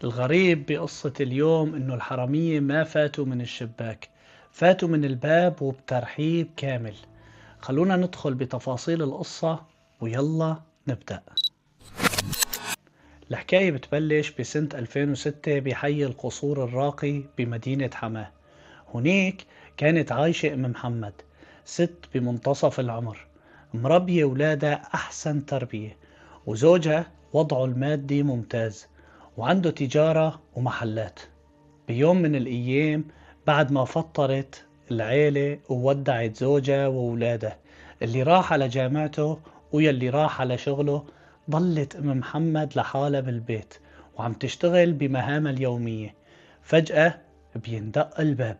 الغريب بقصة اليوم إنه الحرامية ما فاتوا من الشباك، فاتوا من الباب وبترحيب كامل. خلونا ندخل بتفاصيل القصة ويلا نبدأ. الحكاية بتبلش بسنة 2006 بحي القصور الراقي بمدينة حماة. هناك كانت عايشة أم محمد، ست بمنتصف العمر، مربية ولادها أحسن تربية، وزوجها وضعه المادي ممتاز وعنده تجارة ومحلات. بيوم من الأيام بعد ما فطرت العيلة وودعت زوجها وولادها، اللي راح على جامعته ويلي راح على شغله، ضلت أم محمد لحالها بالبيت وعم تشتغل بمهامها اليومية. فجأة بيندق الباب،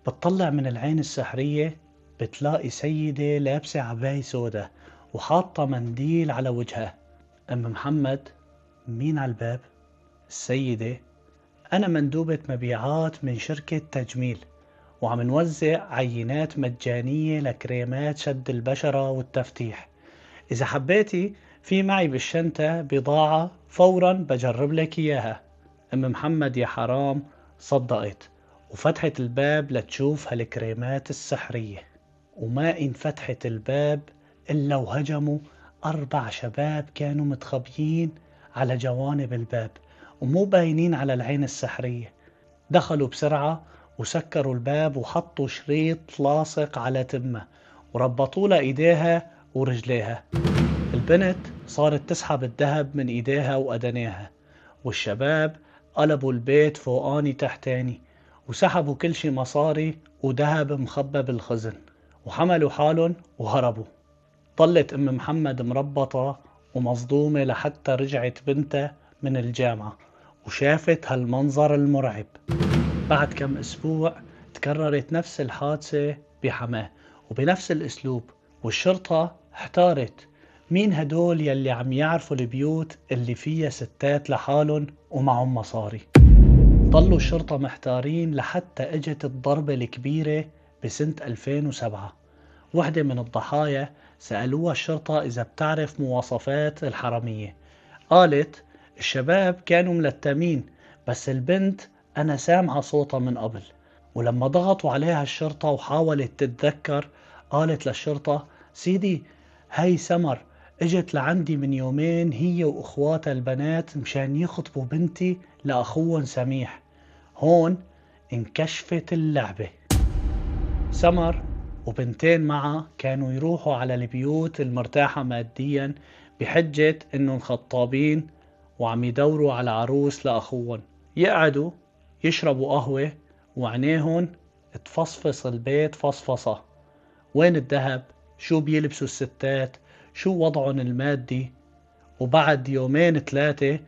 بتطلع من العين السحرية، بتلاقي سيدة لابسة عباية سودا وحاطة منديل على وجهها. أم محمد: مين على الباب؟ السيدة: أنا مندوبة مبيعات من شركة تجميل، وعم نوزع عينات مجانية لكريمات شد البشرة والتفتيح. إذا حبيتي في معي بالشنطة بضاعة فورا بجرب لك إياها. أم محمد يا حرام صدقت وفتحت الباب لتشوف هالكريمات السحرية، وما إن فتحت الباب إلا وهجموا 4 شباب كانوا متخبيين على جوانب الباب ومو باينين على العين السحرية. دخلوا بسرعة وسكروا الباب وحطوا شريط لاصق على تمه وربطوا لها إيديها ورجليها. البنت صارت تسحب الذهب من إيديها وأدنيها، والشباب قلبوا البيت فوقاني تحتاني وسحبوا كل شي مصاري وذهب مخبى بالخزن وحملوا حالهم وهربوا. ضلت أم محمد مربطة ومصدومة لحتى رجعت بنتها من الجامعة وشافت هالمنظر المرعب. بعد كم أسبوع تكررت نفس الحادثة بحماه وبنفس الأسلوب، والشرطة احتارت مين هدول يلي عم يعرفوا البيوت اللي فيها ستات لحالهم ومعهم مصاري. ضلوا الشرطة محتارين لحتى اجت الضربة الكبيرة بسنة 2007. وحدة من الضحايا سألوها الشرطة إذا بتعرف مواصفات الحرامية. قالت: الشباب كانوا ملتمين، بس البنت أنا سامعة صوتها من قبل. ولما ضغطوا عليها الشرطة وحاولت تتذكر، قالت للشرطة: سيدي، هاي سمر اجت لعندي من يومين هي واخواتها البنات مشان يخطبوا بنتي لأخوهم سميح. هون انكشفت اللعبة. سمر وبنتين معها كانوا يروحوا على البيوت المرتاحة ماديا بحجة انهم خطابين وعم يدوروا على عروس لأخوهم. يقعدوا يشربوا قهوة وعينيهن تفصفص البيت فصفصة. وين الذهب؟ شو بيلبسوا الستات؟ شو وضعهم المادي؟ وبعد يومين 3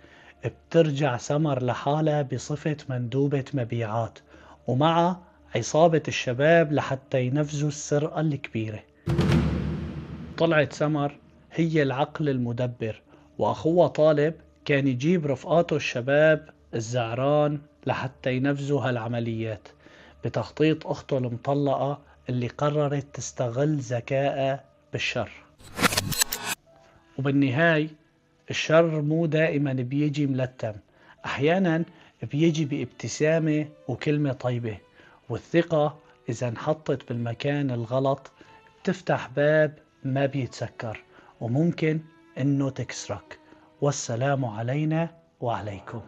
بترجع سمر لحالها بصفة مندوبة مبيعات ومع عصابة الشباب لحتى ينفذوا السرقة الكبيرة. طلعت سمر هي العقل المدبر، وأخوها طالب كان يجيب رفقاته الشباب الزعران لحتى ينفذوا هالعمليات بتخطيط أخته المطلقة اللي قررت تستغل ذكائها بالشر. وبالنهاية الشر مو دائما بيجي ملتم، أحيانا بيجي بابتسامة وكلمة طيبة. والثقة إذا انحطت بالمكان الغلط بتفتح باب ما بيتسكر وممكن إنه تكسرك. والسلام علينا وعليكم.